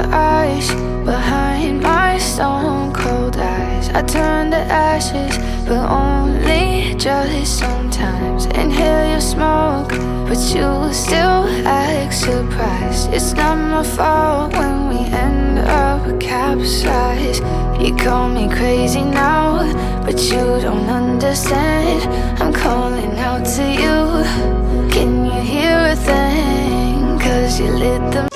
the ice behind my stone cold eyes. I turn to ashes, but only just sometimes. Inhale your smoke, but you still act surprised. It's not my fault when we end up capsized. You call me crazy now, but you don't understand. I'm calling out to you. Can you hear a thing? 'Cause you lit the